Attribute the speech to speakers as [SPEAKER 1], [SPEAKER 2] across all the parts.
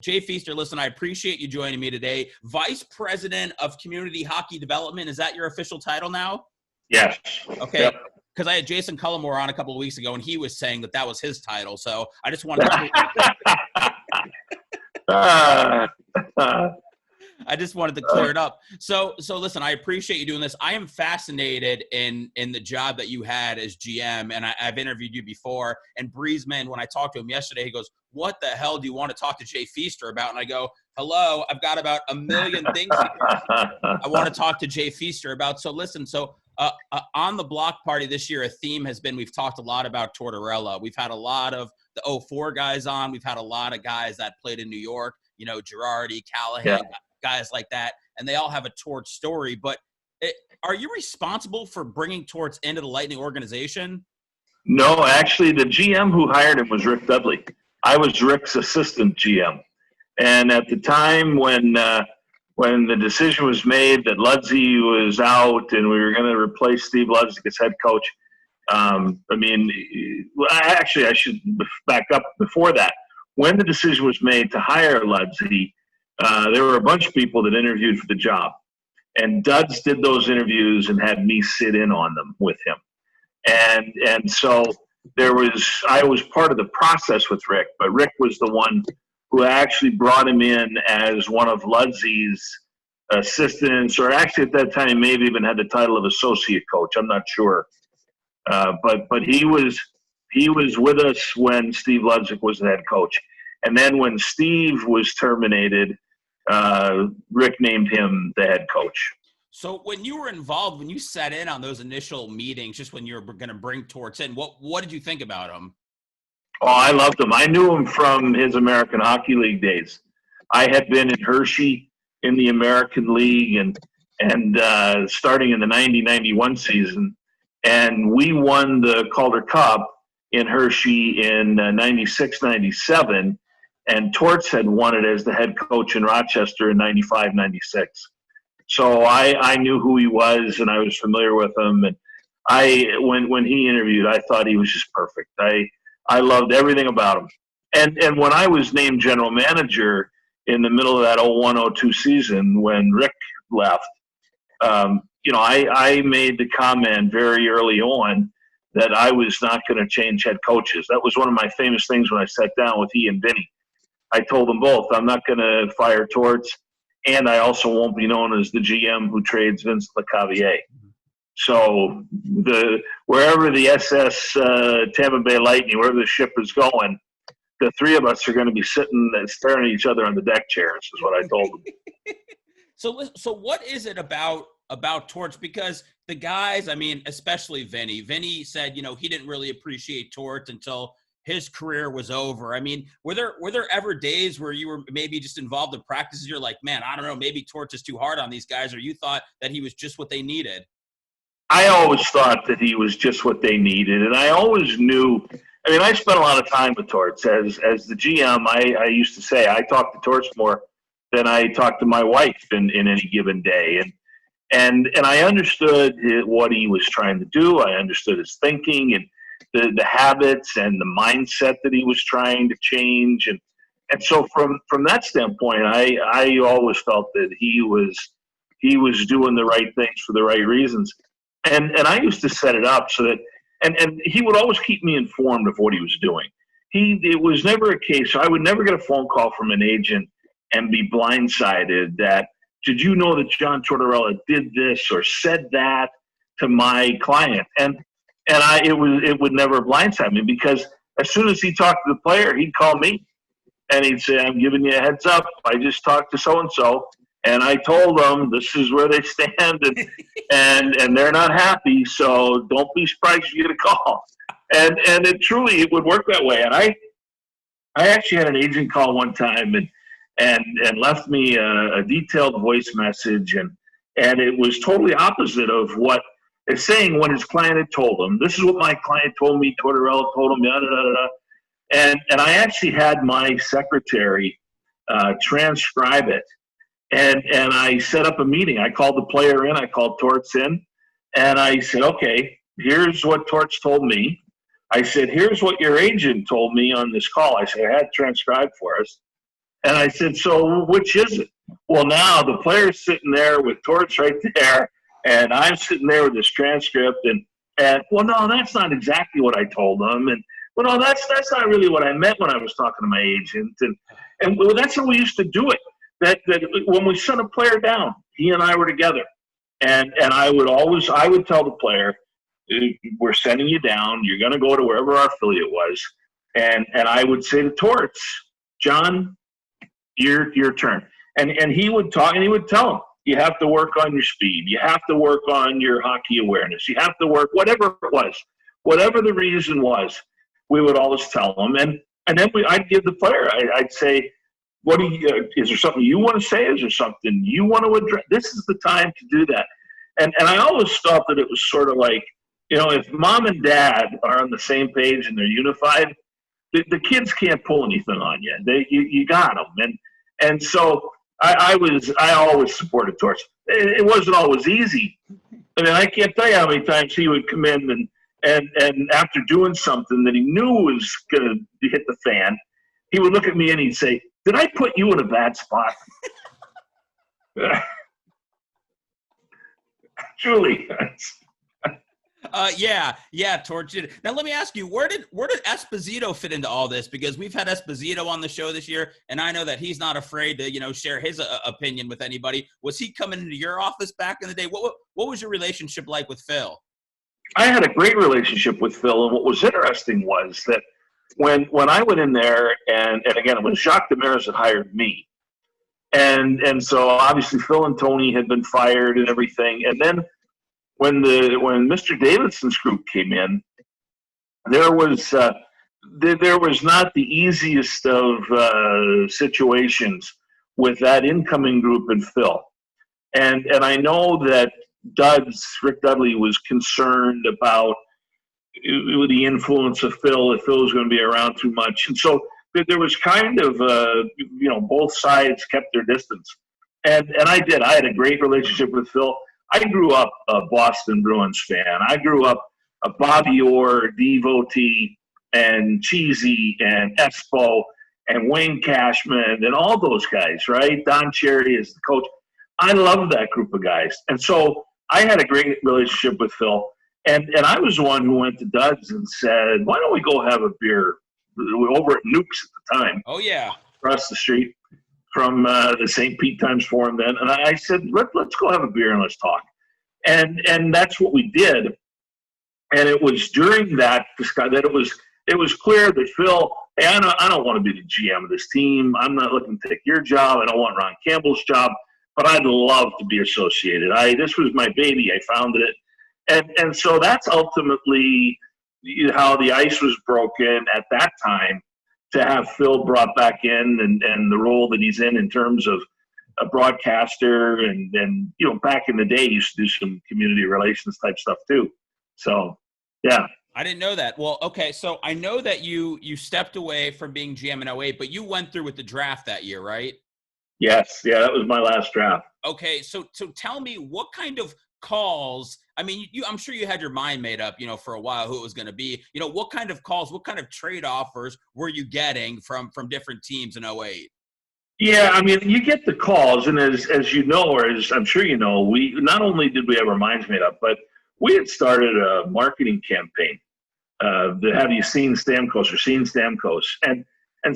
[SPEAKER 1] Jay Feaster, listen, I appreciate you joining me today. Vice President of Community Hockey Development. Is that your official title now?
[SPEAKER 2] Yes.
[SPEAKER 1] Okay.
[SPEAKER 2] Yep.
[SPEAKER 1] Because I had Jason Cullimore on a couple of weeks ago, and he was saying that was his title. So I just wanted to I just wanted to clear it up. So listen, I appreciate you doing this. I am fascinated in the job that you had as GM, and I've interviewed you before. And Breezeman, when I talked to him yesterday, he goes, "What the hell do you want to talk to Jay Feaster about?" And I go, "Hello, I've got about a million things I want to talk to Jay Feaster about." So listen, on the Bloc Party this year, a theme has been we've talked a lot about Tortorella. We've had a lot of the 04 guys on. We've had a lot of guys that played in New York, Girardi, Callahan, guys like that, and they all have a Torts story. But are you responsible for bringing Torts into the Lightning organization?
[SPEAKER 2] No, actually, the GM who hired him was Rick Dudley. I was Rick's assistant GM. And at the time when the decision was made that Ludsey was out and we were going to replace Steve Ludzik as head coach, I should back up before that. When the decision was made to hire Ludsey, there were a bunch of people that interviewed for the job. And Duds did those interviews and had me sit in on them with him. And so I was part of the process with Rick, but Rick was the one who actually brought him in as one of Ludsey's assistants, or actually at that time he may have even had the title of associate coach. I'm not sure. But he was with us when Steve Ludzik was the head coach. And then when Steve was terminated, Rick named him the head coach.
[SPEAKER 1] So when you were involved, when you sat in on those initial meetings, just when you were going to bring Torts in, what did you think about him?
[SPEAKER 2] Oh, I loved him. I knew him from his American Hockey League days. I had been in Hershey in the American League and starting in the 90-91 season. And we won the Calder Cup in Hershey in 96-97. And Torts had won it as the head coach in Rochester in 95-96. So I knew who he was, and I was familiar with him. And when he interviewed, I thought he was just perfect. I loved everything about him. And when I was named general manager in the middle of that 01-02 season when Rick left, I made the comment very early on that I was not going to change head coaches. That was one of my famous things when I sat down with he and Vinny. I told them both, I'm not going to fire Torts, and I also won't be known as the GM who trades Vince LeCavier. So wherever the SS Tampa Bay Lightning, wherever the ship is going, the three of us are going to be sitting and staring at each other on the deck chairs, is what I told them.
[SPEAKER 1] So what is it about Torts? Because the guys, I mean, especially Vinny said, he didn't really appreciate Torts until his career was over. I mean, were there ever days where you were maybe just involved in practices? You're like, man, I don't know, maybe Torts is too hard on these guys, or you thought that he was just what they needed?
[SPEAKER 2] I always thought that he was just what they needed. And I always knew, I mean, I spent a lot of time with Torts. As the GM, I used to say, I talk to Torts more than I talk to my wife in any given day. And I understood what he was trying to do. I understood his thinking and the habits and the mindset that he was trying to change. And so from that standpoint, I always felt that he was doing the right things for the right reasons. And I used to set it up so that, and he would always keep me informed of what he was doing. It was never a case, so I would never get a phone call from an agent and be blindsided that, did you know that John Tortorella did this or said that to my client? And it would never blindside me, because as soon as he talked to the player, he'd call me and he'd say, I'm giving you a heads up. I just talked to so-and-so. And I told them this is where they stand, and they're not happy. So don't be surprised if you get a call. And it would work that way. And I actually had an agent call one time and left me a detailed voice message, and it was totally opposite of what it's saying when his client had told him. This is what my client told me. Tortorella told him. Da, da, da, da. And I actually had my secretary transcribe it. And I set up a meeting. I called the player in. I called Torts in. And I said, okay, here's what Torts told me. I said, here's what your agent told me on this call. I said, I had transcribed for us. And I said, so which is it? Well, now the player's sitting there with Torts right there, and I'm sitting there with this transcript, and well, no, that's not exactly what I told them, and well, no, that's not really what I meant when I was talking to my agent, and well, that's how we used to do it. That when we sent a player down, he and I were together, and I would tell the player, we're sending you down. You're going to go to wherever our affiliate was, and I would say to Torts, John, your turn. And he would talk, and he would tell him, you have to work on your speed. You have to work on your hockey awareness. You have to work, whatever it was, whatever the reason was, we would always tell him. And then I'd give the player, I'd say, is there something you want to say? Is there something you want to address? This is the time to do that. And I always thought that it was sort of like, if mom and dad are on the same page and they're unified, the kids can't pull anything on you. You got them. And so I always supported Torch. It wasn't always easy. I mean, I can't tell you how many times he would come in and after doing something that he knew was going to hit the fan, he would look at me and he'd say, did I put you in a bad spot? Julie.
[SPEAKER 1] Yeah, Torch did. Now let me ask you, where did Esposito fit into all this? Because we've had Esposito on the show this year, and I know that he's not afraid to share his opinion with anybody. Was he coming into your office back in the day? What was your relationship like with Phil?
[SPEAKER 2] I had a great relationship with Phil, and what was interesting was that when I went in there, and again, it was Jacques Demers that hired me, and so obviously Phil and Tony had been fired and everything, and then when Mr. Davidson's group came in, there was not the easiest of situations with that incoming group and Phil, and I know that Rick Dudley was concerned about the influence of Phil, if Phil was going to be around too much, and so there was kind of both sides kept their distance, and I did. I had a great relationship with Phil. I grew up a Boston Bruins fan. I grew up a Bobby Orr devotee, and Cheesy and Espo and Wayne Cashman and all those guys, right? Don Cherry is the coach. I loved that group of guys. And so I had a great relationship with Phil. And I was the one who went to Dud's and said, why don't we go have a beer over at Nuke's at the time?
[SPEAKER 1] Oh, yeah.
[SPEAKER 2] Across the street from the St. Pete Times Forum then. And I said, let's go have a beer and let's talk. And that's what we did. And it was during that that it was clear that Phil, hey, I don't want to be the GM of this team. I'm not looking to take your job. I don't want Ron Campbell's job, but I'd love to be associated. This was my baby. I founded it. And so that's ultimately how the ice was broken at that time, to have Phil brought back in and the role that he's in terms of a broadcaster. And back in the day, he used to do some community relations type stuff too. So, yeah.
[SPEAKER 1] I didn't know that. Well, okay, so I know that you stepped away from being GM in 08, but you went through with the draft that year, right?
[SPEAKER 2] Yes. Yeah, that was my last draft.
[SPEAKER 1] Okay, so tell me, what kind of calls, I mean, I'm sure you had your mind made up, for a while who it was going to be. What kind of calls, what kind of trade offers were you getting from different teams in 08?
[SPEAKER 2] Yeah, I mean, you get the calls, and as you know, or as I'm sure you know, we not only did we have our minds made up, but we had started a marketing campaign. Have you seen Stamkos or seen Stamkos? And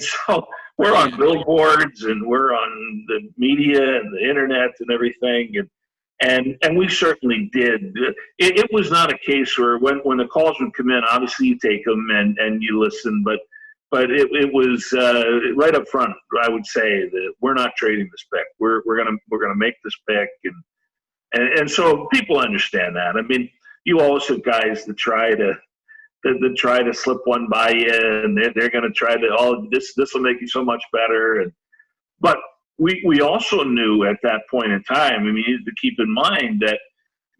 [SPEAKER 2] so we're on billboards and we're on the media and the internet and everything. And we certainly did. It was not a case where when the calls would come in, obviously you take them and you listen, but it was right up front. I would say that we're not trading this pick. We're gonna make this pick, and so people understand that. I mean, you always have guys that try to slip one by you, and they're going to try to, this will make you so much better. But we also knew at that point in time, I mean, you need to keep in mind that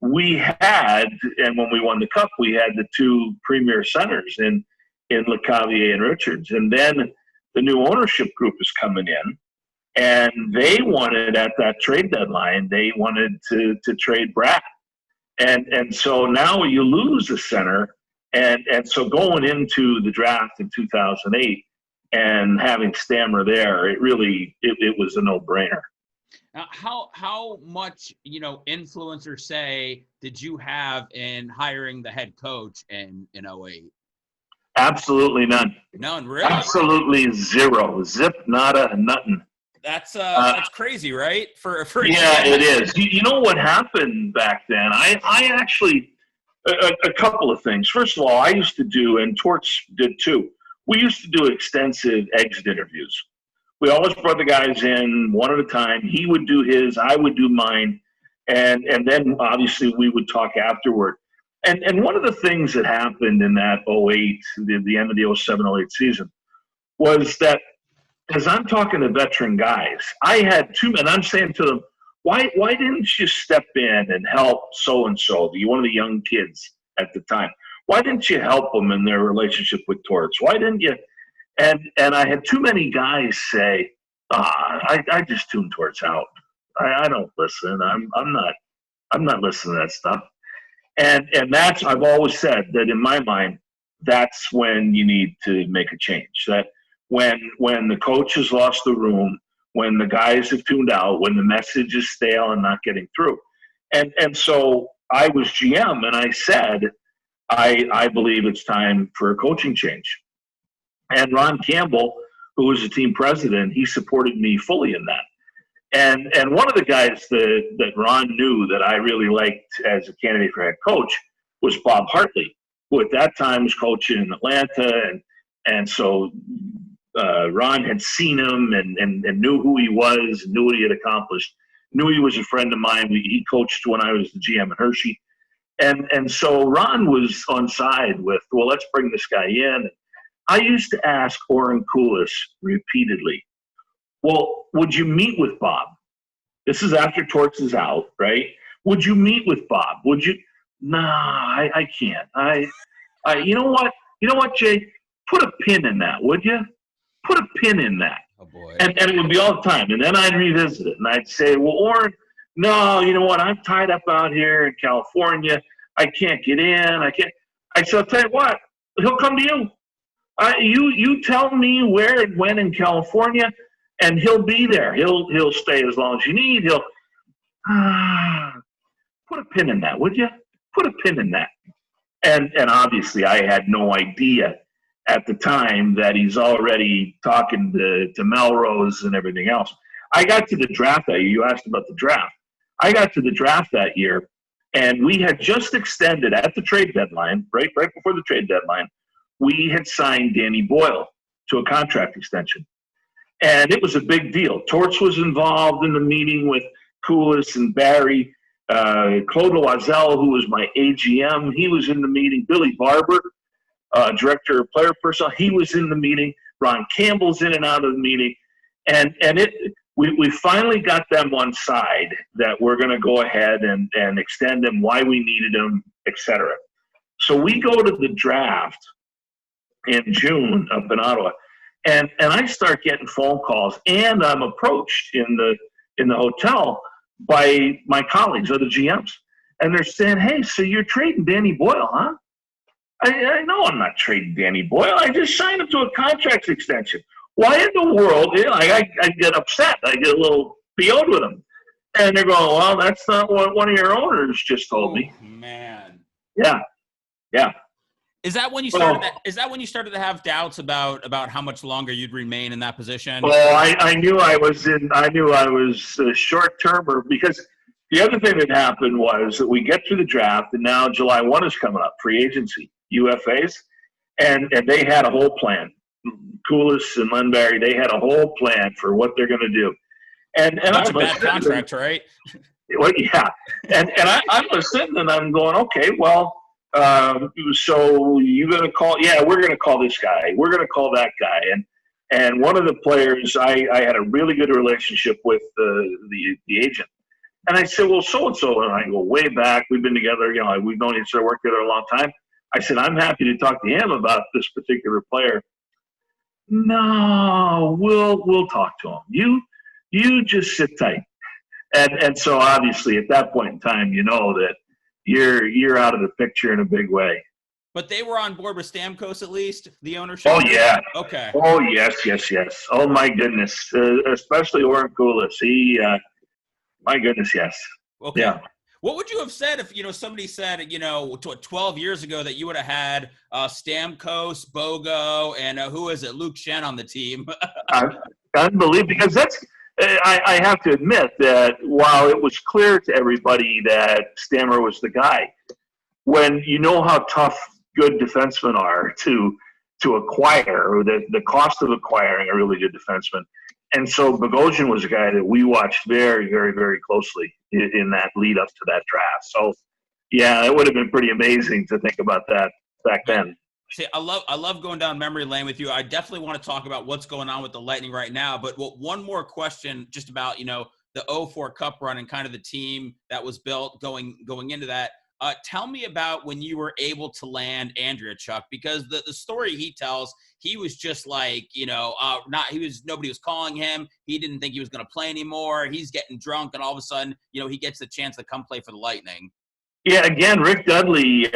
[SPEAKER 2] we had, and when we won the Cup, we had the two premier centers in LeCavier and Richards. And then the new ownership group is coming in, and they wanted, at that trade deadline, they wanted to trade Brad. And so now you lose a center. And so going into the draft in 2008, and having Stammer there, it was a no-brainer.
[SPEAKER 1] Now, how much, influence or say did you have in hiring the head coach in 08?
[SPEAKER 2] Absolutely none.
[SPEAKER 1] None, really?
[SPEAKER 2] Absolutely zero. Zip, nada, nothing.
[SPEAKER 1] That's crazy, right? For
[SPEAKER 2] yeah, it is. You know what happened back then? I actually a couple of things. First of all, I used to do, and Torts did too. We used to do extensive exit interviews. We always brought the guys in one at a time. He would do his, I would do mine, and then obviously we would talk afterward. And one of the things that happened in that 08, the end of the 07-08 season, was that as I'm talking to veteran guys, I had two, and I'm saying to them, why didn't you step in and help so-and-so, one of the young kids at the time? Why didn't you help them in their relationship with Torts? Why didn't you? And I had too many guys say, I just tune Torts out. I don't listen. I'm not listening to that stuff. And that's, I've always said that in my mind, that's when you need to make a change. That when the coach has lost the room, when the guys have tuned out, when the message is stale and not getting through. And so I was GM and I said, I believe it's time for a coaching change. And Ron Campbell, who was the team president, he supported me fully in that. And one of the guys that Ron knew that I really liked as a candidate for head coach was Bob Hartley, who at that time was coaching in Atlanta. And so Ron had seen him and knew who he was, knew what he had accomplished, knew he was a friend of mine. He coached when I was the GM at Hershey. And so Ron was on side with, well, let's bring this guy in. I used to ask Orrin Koulis repeatedly, well, would you meet with Bob? This is after Torts is out, right? Would you meet with Bob? Would you? Nah, I can't. You know what, Jay? Put a pin in that, would you? Put a pin in that.
[SPEAKER 1] Oh, boy. And
[SPEAKER 2] it would be all the time. And then I'd revisit it. And I'd say, well, Orrin, no, you know what? I'm tied up out here in California. I can't get in. I said, I'll tell you what. He'll come to you. You tell me where and when in California, and he'll be there. He'll stay as long as you need. He'll put a pin in that, would you? Put a pin in that. And obviously, I had no idea at the time that he's already talking to Melrose and everything else. I got to the draft that year. You asked about the draft. I got to the draft that year, and we had just extended at the trade deadline, right before the trade deadline. We had signed Danny Boyle to a contract extension. And it was a big deal. Torts was involved in the meeting with Koulis and Barry. Claude Loisel, who was my AGM, he was in the meeting. Billy Barber, director of player personnel, he was in the meeting. Ron Campbell's in and out of the meeting. And we finally got them on side that we're going to go ahead and extend them, why we needed them, etc. So we go to the draft in June up in Ottawa, and I start getting phone calls, and I'm approached in the hotel by my colleagues, other GMs, and they're saying, "Hey, so you're trading Danny Boyle, huh?" I know I'm not trading Danny Boyle. I just signed him to a contract extension. Why in the world? I get upset. I get a little PO'd with them, and they're going, "Well, that's not what one of your owners just told me."
[SPEAKER 1] Man.
[SPEAKER 2] Yeah.
[SPEAKER 1] Is that when you started? Is that when you started to have doubts about how much longer you'd remain in that position?
[SPEAKER 2] Well, I knew I was a short termer, because the other thing that happened was that we get through the draft, and now July 1 is coming up, free agency, UFAs, and they had a whole plan. Koulis and Lundberg, they had a whole plan for what they're going to do. And
[SPEAKER 1] that's a bad contract, right?
[SPEAKER 2] Well, yeah, and I was sitting and I'm going, okay, well. So you're going to call? Yeah, we're going to call this guy. We're going to call that guy. And one of the players I had a really good relationship with the agent. And I said, well, so-and-so. And I go way back. We've been together. We've known each other, worked together a long time. I said, I'm happy to talk to him about this particular player. No, we'll talk to him. You just sit tight. And so obviously at that point in time, you know that you're out of the picture in a big way.
[SPEAKER 1] But they were on board with Stamkos, at least, the ownership?
[SPEAKER 2] Oh, yeah.
[SPEAKER 1] Okay.
[SPEAKER 2] Oh, yes. Oh, my goodness. Especially Warren Koulis. My goodness, yes.
[SPEAKER 1] Okay.
[SPEAKER 2] Yeah.
[SPEAKER 1] What would you have said if, somebody said, 12 years ago that you would have had Stamkos, Bogo, and who is it, Luke Shen on the team?
[SPEAKER 2] Unbelievable. Because I have to admit that while it was clear to everybody that Stammer was the guy, when you know how tough good defensemen are to acquire, or the cost of acquiring a really good defenseman. And so Bogosian was a guy that we watched very, very, very closely in that lead up to that draft. So, yeah, it would have been pretty amazing to think about that back then.
[SPEAKER 1] See, I love going down memory lane with you. I definitely want to talk about what's going on with the Lightning right now. But one more question just about, the 04 Cup run and kind of the team that was built going into that. Tell me about when you were able to land Andrea Chuck, because the story he tells, he was just like, nobody was calling him. He didn't think he was going to play anymore. He's getting drunk, and all of a sudden, he gets the chance to come play for the Lightning.
[SPEAKER 2] Yeah, again, Rick Dudley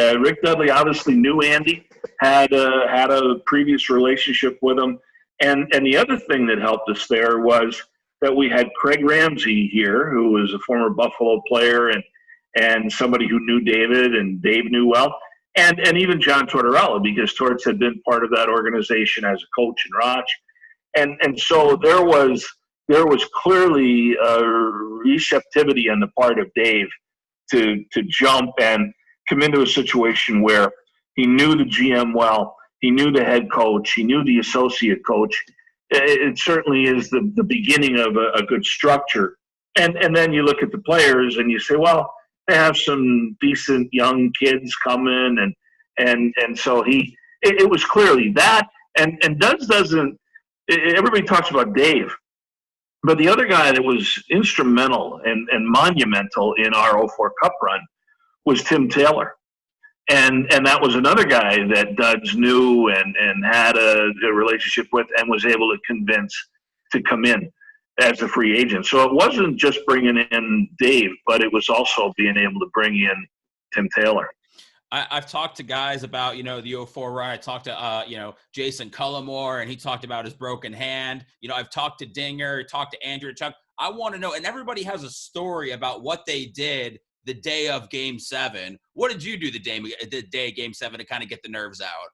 [SPEAKER 2] obviously knew Andy, had a previous relationship with him. And the other thing that helped us there was that we had Craig Ramsey here, who was a former Buffalo player and somebody who knew David and Dave knew well, and even John Tortorella, because Torts had been part of that organization as a coach in Roch. And so there was clearly a receptivity on the part of Dave to jump and come into a situation where he knew the GM well, he knew the head coach, he knew the associate coach. It certainly is the beginning of a good structure. And then you look at the players and you say, well, they have some decent young kids coming, and so it was clearly that. And Duds doesn't. Everybody talks about Dave, but the other guy that was instrumental and monumental in our 04 Cup run was Tim Taylor, and that was another guy that Duds knew and had a relationship with and was able to convince to come in as a free agent. So it wasn't just bringing in Dave, but it was also being able to bring in Tim Taylor.
[SPEAKER 1] I've talked to guys about, the 04 run. I talked to, Jason Cullimore, and he talked about his broken hand. I've talked to Dinger, talked to Andrew Chuck. I want to know, and everybody has a story about what they did the day of Game 7. What did you do the day of Game 7 to kind of get the nerves out?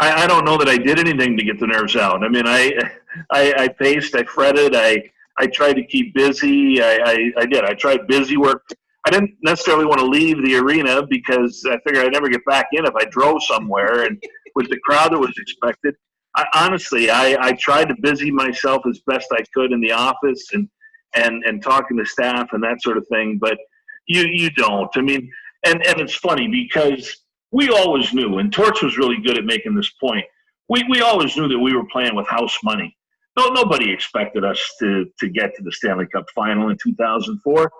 [SPEAKER 2] I don't know that I did anything to get the nerves out. I mean, I paced, I fretted, I tried to keep busy. I did. I tried busy work. I didn't necessarily want to leave the arena because I figured I'd never get back in if I drove somewhere, and with the crowd that was expected. Honestly, I tried to busy myself as best I could in the office and talking to staff and that sort of thing. But you don't. I mean, and it's funny because we always knew, and Torch was really good at making this point, we always knew that we were playing with house money. Nobody expected us to get to the Stanley Cup final in 2004.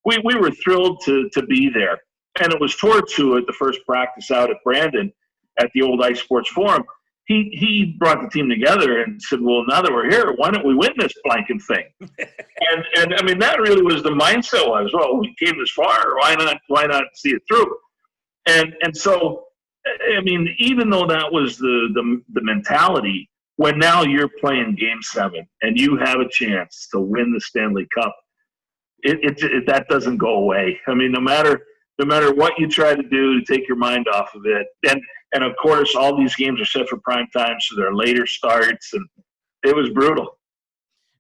[SPEAKER 2] We were thrilled to be there. And it was Torch who, at the first practice out at Brandon at the old Ice Sports Forum, he brought the team together and said, well, now that we're here, why don't we win this blanking thing? and I mean, that really was the mindset was, well, we came this far, why not see it through? And so, I mean, even though that was the mentality, when now you're playing Game 7 and you have a chance to win the Stanley Cup, that doesn't go away. I mean, no matter what you try to do to take your mind off of it, and of course, all these games are set for prime time, so they're later starts, and it was brutal.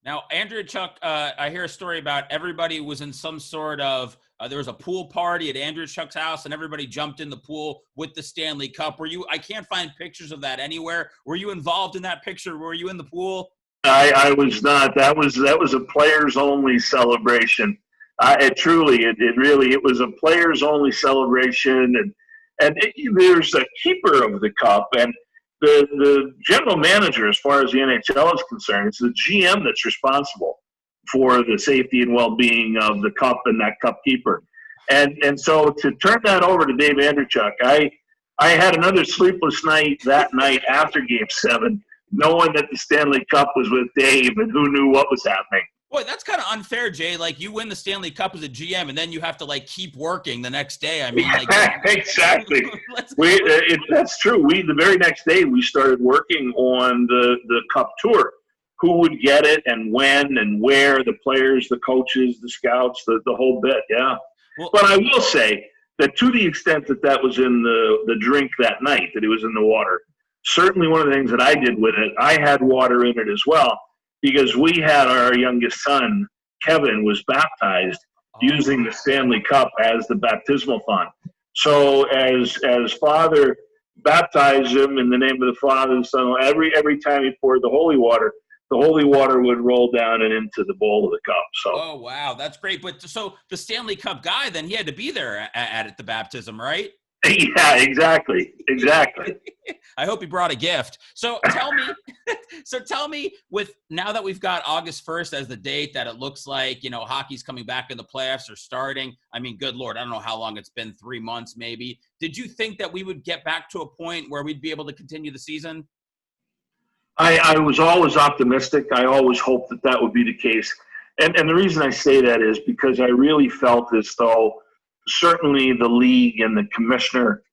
[SPEAKER 1] Now, Andrea Chuck, I hear a story about everybody was in some sort of there was a pool party at Andrea Chuck's house, and everybody jumped in the pool with the Stanley Cup. Were you? I can't find pictures of that anywhere. Were you involved in that picture? Were you in the pool?
[SPEAKER 2] I was not. That was a players only celebration. It was a players only celebration, and there's a keeper of the cup, and the general manager, as far as the NHL is concerned, it's the GM that's responsible for the safety and well-being of the cup and that cup keeper. And so to turn that over to Dave Andreychuk, I had another sleepless night that night after Game 7, knowing that the Stanley Cup was with Dave and who knew what was happening.
[SPEAKER 1] Boy, that's kind of unfair, Jay. Like, you win the Stanley Cup as a GM, and then you have to, like, keep working the next day. I mean, like,
[SPEAKER 2] exactly. That's true. The very next day we started working on the Cup tour. Who would get it and when and where, the players, the coaches, the scouts, the whole bit. Yeah. Well, but I will say that to the extent that was in the drink that night, that it was in the water, certainly one of the things that I did with it, I had water in it as well, because we had our youngest son, Kevin, was baptized using the Stanley Cup as the baptismal font. So as Father baptized him in the name of the Father and the Son, every time he poured the holy water would roll down and into the bowl of the cup. So.
[SPEAKER 1] Oh, wow. That's great. But so the Stanley Cup guy, then he had to be there at the baptism, right?
[SPEAKER 2] Yeah, exactly.
[SPEAKER 1] I hope he brought a gift. So tell me, with now that we've got August 1st as the date that it looks like, hockey's coming back in the playoffs or starting. I mean, good Lord, I don't know how long it's been, 3 months maybe. Did you think that we would get back to a point where we'd be able to continue the season?
[SPEAKER 2] I was always optimistic. I always hoped that would be the case. And the reason I say that is because I really felt as though certainly the league and the commissioner,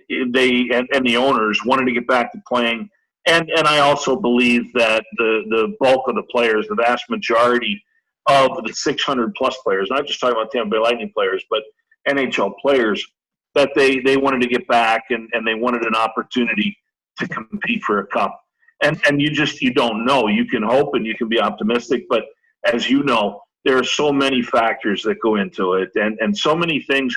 [SPEAKER 2] and the owners wanted to get back to playing. And I also believe that the bulk of the players, the vast majority of the 600 plus players, not just talking about Tampa Bay Lightning players, but NHL players, that they wanted to get back and they wanted an opportunity to compete for a cup. And you don't know. You can hope and you can be optimistic, but as you know, there are so many factors that go into it and so many things.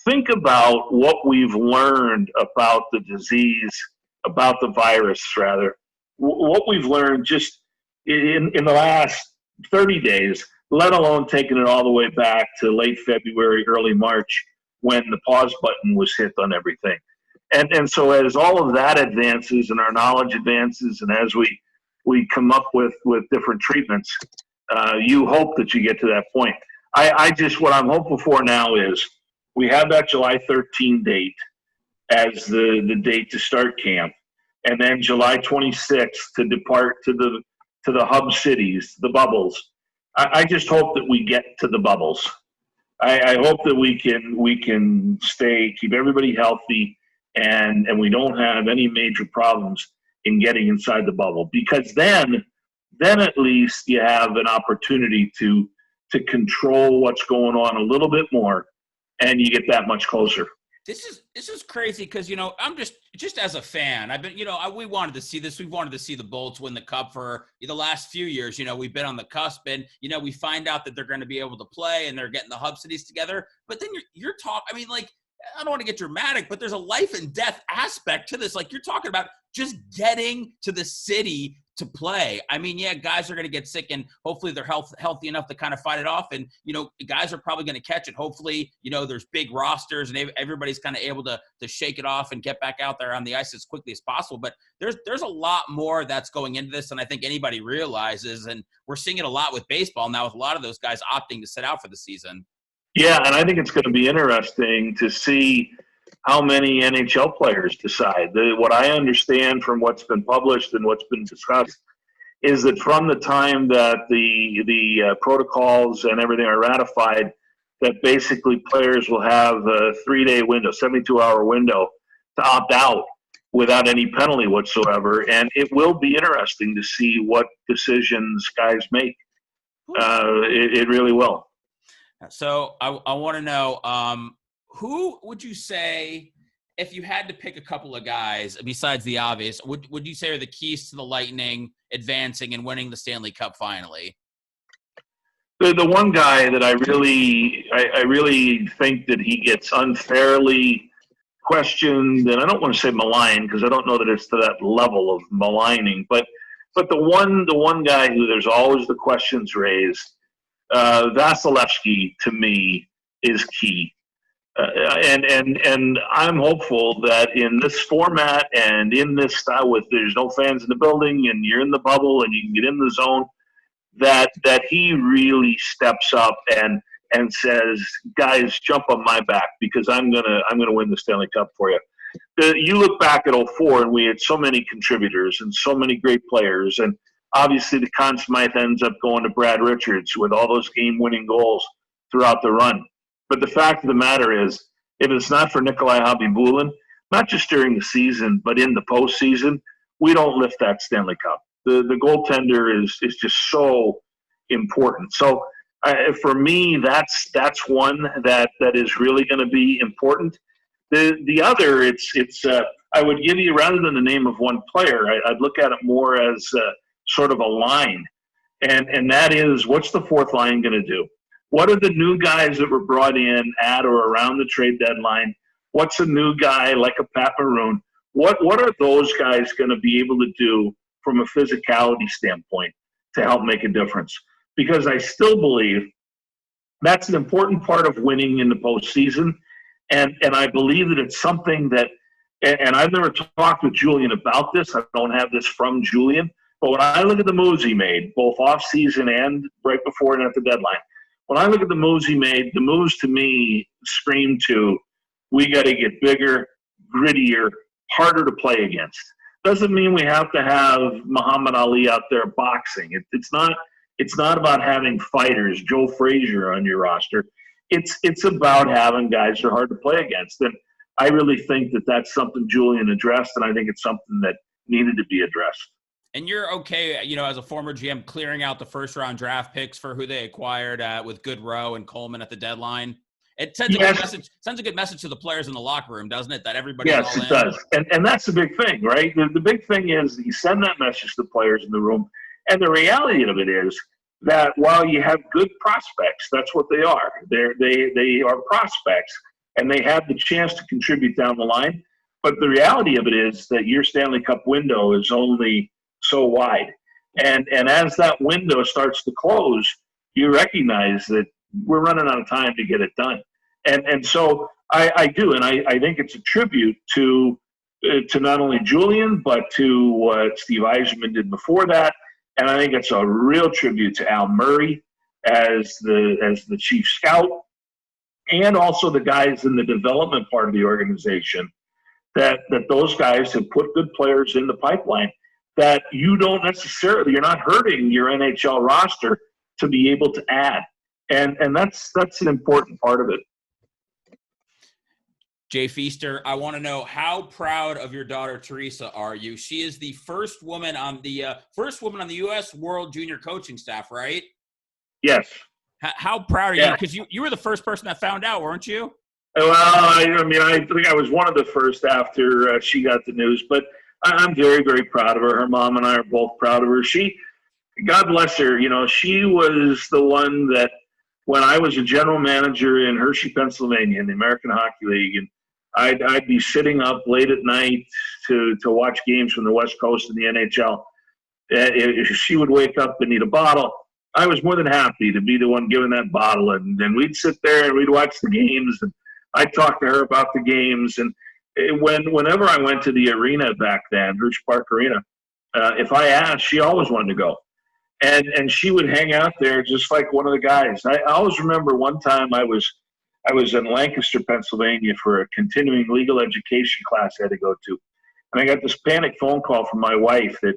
[SPEAKER 2] Think about what we've learned about the disease, about the virus, rather. What we've learned just in the last 30 days, let alone taking it all the way back to late February, early March, when the pause button was hit on everything. And so as all of that advances and our knowledge advances, and as we come up with different treatments, you hope that you get to that point. What I'm hopeful for now is we have that July 13 date as the date to start camp, and then July 26th to depart to the hub cities, the bubbles. I just hope that we get to the bubbles. I hope that we can keep everybody healthy, and we don't have any major problems in getting inside the bubble, because then at least you have an opportunity to control what's going on a little bit more, and you get that much closer.
[SPEAKER 1] This is crazy because, I'm just as a fan, I've been, we wanted to see this. We wanted to see the Bolts win the cup for the last few years. We've been on the cusp, and, we find out that they're going to be able to play and they're getting the hub cities together. But then you're talking, I mean, like, I don't want to get dramatic, but there's a life and death aspect to this. Like, you're talking about just getting to the city to play. I mean, yeah, guys are going to get sick, and hopefully they're healthy enough to kind of fight it off. And, guys are probably going to catch it. Hopefully, there's big rosters and everybody's kind of able to shake it off and get back out there on the ice as quickly as possible. But there's a lot more that's going into this than I think anybody realizes. And we're seeing it a lot with baseball now, with a lot of those guys opting to sit out for the season.
[SPEAKER 2] Yeah, and I think it's going to be interesting to see how many NHL players decide. What I understand from what's been published and what's been discussed is that from the time that the protocols and everything are ratified, that basically players will have a 3-day window, 72-hour window to opt out without any penalty whatsoever. And it will be interesting to see what decisions guys make. It really will.
[SPEAKER 1] So I want to know, who would you say, if you had to pick a couple of guys besides the obvious, would you say are the keys to the Lightning advancing and winning the Stanley Cup finally?
[SPEAKER 2] The one guy that I really think that he gets unfairly questioned, and I don't want to say maligned because I don't know that it's to that level of maligning, but the one guy who there's always the questions raised, Vasilevsky, to me, is key. And I'm hopeful that in this format and in this style, with there's no fans in the building and you're in the bubble and you can get in the zone, that he really steps up and says, guys, jump on my back because I'm gonna win the Stanley Cup for you. You look back at 2004 and we had so many contributors and so many great players, and Obviously, the Conn Smythe ends up going to Brad Richards with all those game-winning goals throughout the run. But the fact of the matter is, if it's not for Nikolai Khabibulin, not just during the season, but in the postseason, we don't lift that Stanley Cup. The goaltender is just so important. So for me, that's one that is really going to be important. The other, I would give you, rather than the name of one player, I'd look at it more as sort of a line, and that is, what's the fourth line going to do? What are the new guys that were brought in at or around the trade deadline? What's a new guy like a Pat Maroon? What are those guys going to be able to do from a physicality standpoint to help make a difference? Because I still believe that's an important part of winning in the postseason. And I believe that it's something that, and I've never talked with Julian about this. I don't have this from Julian. But when I look at the moves he made, both off-season and right before and at the deadline, when I look at the moves he made, the moves to me scream to, we got to get bigger, grittier, harder to play against. Doesn't mean we have to have Muhammad Ali out there boxing. It's not about having fighters, Joe Frazier on your roster. It's about having guys that are hard to play against. And I really think that that's something Julian addressed, and I think it's something that needed to be addressed.
[SPEAKER 1] And you're okay, as a former GM, clearing out the first-round draft picks for who they acquired with Goodrow and Coleman at the deadline. It sends a good message to the players in the locker room, doesn't it? That everybody's all in.
[SPEAKER 2] Yes, it does. And that's the big thing, right? The big thing is you send that message to the players in the room. And the reality of it is that while you have good prospects, that's what they are. They are prospects, and they have the chance to contribute down the line. But the reality of it is that your Stanley Cup window is only so wide. And as that window starts to close, you recognize that we're running out of time to get it done. And so I do, and I think it's a tribute to not only Julian, but to what Steve Yzerman did before that. And I think it's a real tribute to Al Murray as the chief scout, and also the guys in the development part of the organization, that those guys have put good players in the pipeline that you're not hurting your NHL roster to be able to add. And that's an important part of it.
[SPEAKER 1] Jay Feaster, I want to know, how proud of your daughter Teresa are you? She is the first woman on the U.S. World Junior coaching staff, right?
[SPEAKER 2] Yes.
[SPEAKER 1] How proud are you? Because you were the first person that found out, weren't you?
[SPEAKER 2] Well, I think I was one of the first after she got the news, but I'm very, very proud of her. Her mom and I are both proud of her. God bless her. She was the one that, when I was a general manager in Hershey, Pennsylvania, in the American Hockey League, and I'd be sitting up late at night to watch games from the West Coast in the NHL. If she would wake up and need a bottle, I was more than happy to be the one giving that bottle. And we'd sit there and we'd watch the games, and I'd talk to her about the games. And whenever I went to the arena back then, Hershey Park Arena, if I asked, she always wanted to go. And she would hang out there just like one of the guys. I always remember one time I was in Lancaster, Pennsylvania for a continuing legal education class I had to go to. And I got this panic phone call from my wife that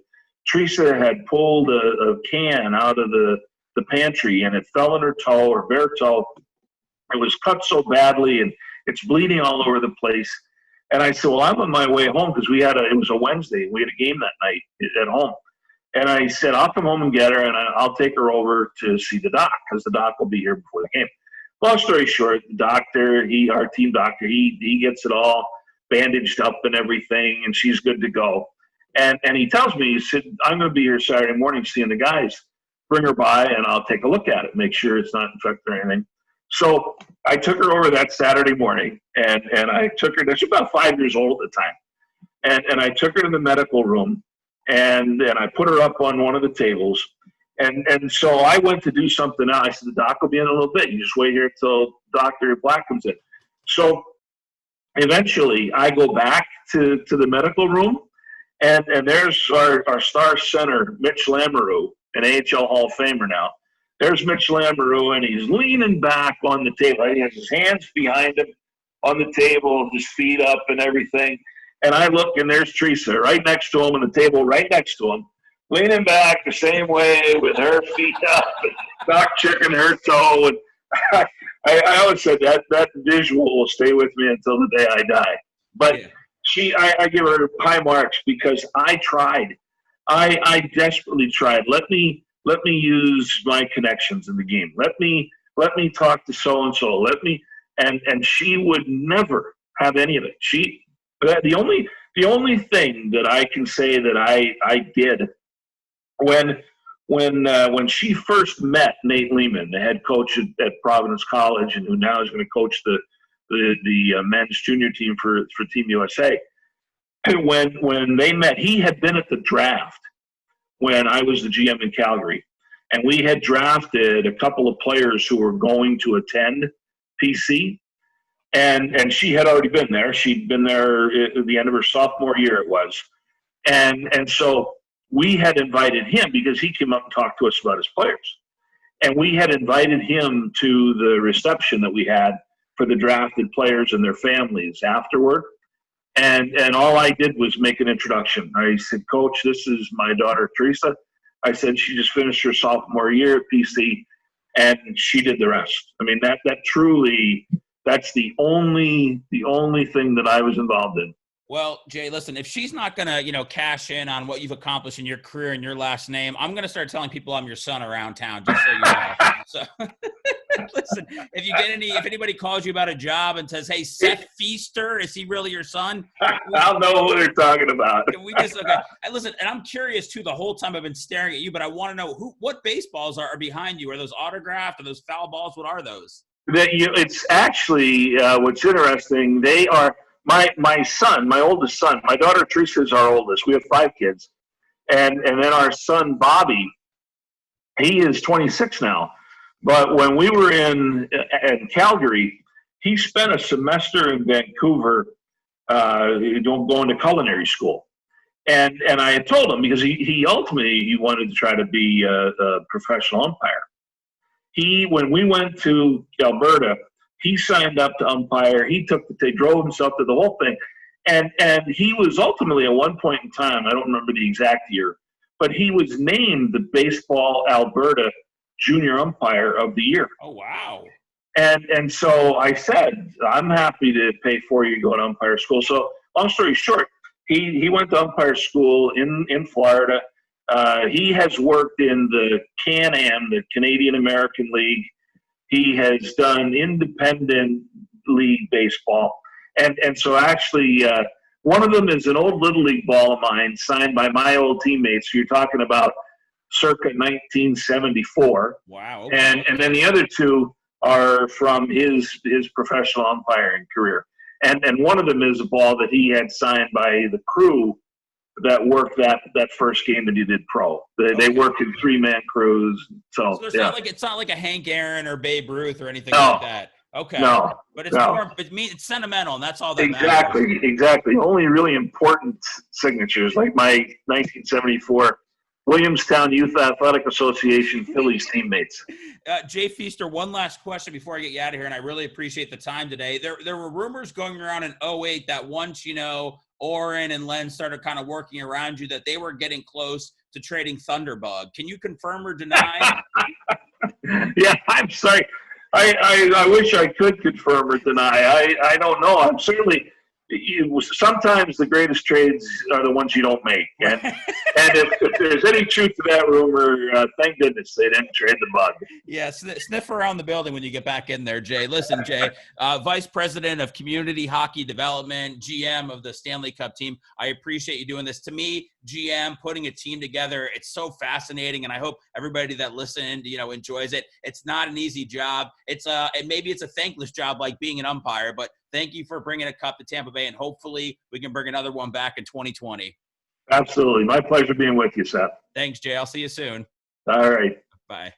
[SPEAKER 2] Teresa had pulled a can out of the pantry, and it fell in her toe, her bare toe. It was cut so badly, and it's bleeding all over the place. And I said, well, I'm on my way home, because it was a Wednesday. We had a game that night at home. And I said, I'll come home and get her, and I'll take her over to see the doc, because the doc will be here before the game. Long story short, the doctor, our team doctor, he gets it all bandaged up and everything, and she's good to go. And he tells me, he said, I'm going to be here Saturday morning seeing the guys. Bring her by, and I'll take a look at it, make sure it's not infected or anything. So I took her over that Saturday morning, and I took her, she was about 5 years old at the time. And I took her to the medical room, and I put her up on one of the tables. And so I went to do something else. I said, the doc will be in a little bit. You just wait here till Dr. Black comes in. So eventually I go back to the medical room, and there's our star center, Mitch Lamoureux, an AHL Hall of Famer now. There's Mitch Lamoureux, and he's leaning back on the table. He has his hands behind him on the table, his feet up and everything. And I look, and there's Teresa right next to him, on the table right next to him, leaning back the same way with her feet up, not checking her toe. And I always said that visual will stay with me until the day I die. But I give her high marks because I tried. I desperately tried. Let me use my connections in the game. Let me talk to so and so. And she would never have any of it. The only thing that I can say that I did when she first met Nate Lehman, the head coach at Providence College, and who now is going to coach the men's junior team for Team USA. And when they met, he had been at the draft when I was the GM in Calgary, and we had drafted a couple of players who were going to attend PC, and she had already been there. She'd been there at the end of her sophomore year, it was, and so we had invited him because he came up and talked to us about his players, and we had invited him to the reception that we had for the drafted players and their families afterward. And all I did was make an introduction. I said, Coach, this is my daughter, Teresa. I said, she just finished her sophomore year at PC, and she did the rest. I mean, that truly, that's the only thing that I was involved in.
[SPEAKER 1] Well, Jay, listen, if she's not going to, cash in on what you've accomplished in your career and your last name, I'm going to start telling people I'm your son around town, just so you know. So listen, if anybody calls you about a job and says, hey, Seth Feaster, is he really your son?
[SPEAKER 2] I'll know who they're talking about.
[SPEAKER 1] Okay. And listen, and I'm curious too, the whole time I've been staring at you, but I want to know what baseballs are behind you. Are those autographed? Are those foul balls? What are those?
[SPEAKER 2] It's actually, what's interesting, they are, my son, my oldest son, my daughter Teresa is our oldest. We have 5 kids. And then our son, Bobby, he is 26 now. But when we were in Calgary, he spent a semester in Vancouver going to culinary school. And I had told him, because he ultimately wanted to try to be a professional umpire. When we went to Alberta, he signed up to umpire. He drove himself to the whole thing. And he was ultimately at one point in time, I don't remember the exact year, but he was named the Baseball Alberta Junior Umpire of the Year.
[SPEAKER 1] Oh, wow.
[SPEAKER 2] And so I said, I'm happy to pay for you to go to umpire school. So long story short, he went to umpire schoul in Florida. He has worked in the Can-Am, the Canadian American League. He has done independent league baseball. And so actually, one of them is an old Little League ball of mine signed by my old teammates. You're talking about circa 1974.
[SPEAKER 1] Wow.
[SPEAKER 2] Okay. And then the other 2 are from his professional umpiring career. And one of them is a ball that he had signed by the crew that worked that first game that he did pro. They work in 3-man crews. So
[SPEAKER 1] it's not like a Hank Aaron or Babe Ruth or anything like that. Okay.
[SPEAKER 2] No.
[SPEAKER 1] But it's sentimental, and that's all that matters.
[SPEAKER 2] Exactly. Only really important signatures, like my 1974 Williamstown Youth Athletic Association Phillies teammates.
[SPEAKER 1] Jay Feaster, one last question before I get you out of here, and I really appreciate the time today. There were rumors going around in 2008 that once, Oren and Len started kind of working around you, that they were getting close to trading Thunderbug. Can you confirm or deny?
[SPEAKER 2] Yeah, I'm sorry. I wish I could confirm or deny. I don't know. I'm certainly – sometimes the greatest trades are the ones you don't make. And if there's any truth to that rumor, thank goodness they didn't trade the bug.
[SPEAKER 1] Yeah, sniff around the building when you get back in there, Jay. Listen, Jay, Vice President of Community Hockey Development, GM of the Stanley Cup team, I appreciate you doing this. To me, GM, putting a team together, it's so fascinating, and I hope everybody that listened, enjoys it. It's not an easy job. Maybe it's a thankless job like being an umpire, but thank you for bringing a cup to Tampa Bay, and hopefully we can bring another one back in 2020.
[SPEAKER 2] Absolutely. My pleasure being with you, Seth.
[SPEAKER 1] Thanks, Jay. I'll see you soon.
[SPEAKER 2] All right.
[SPEAKER 1] Bye.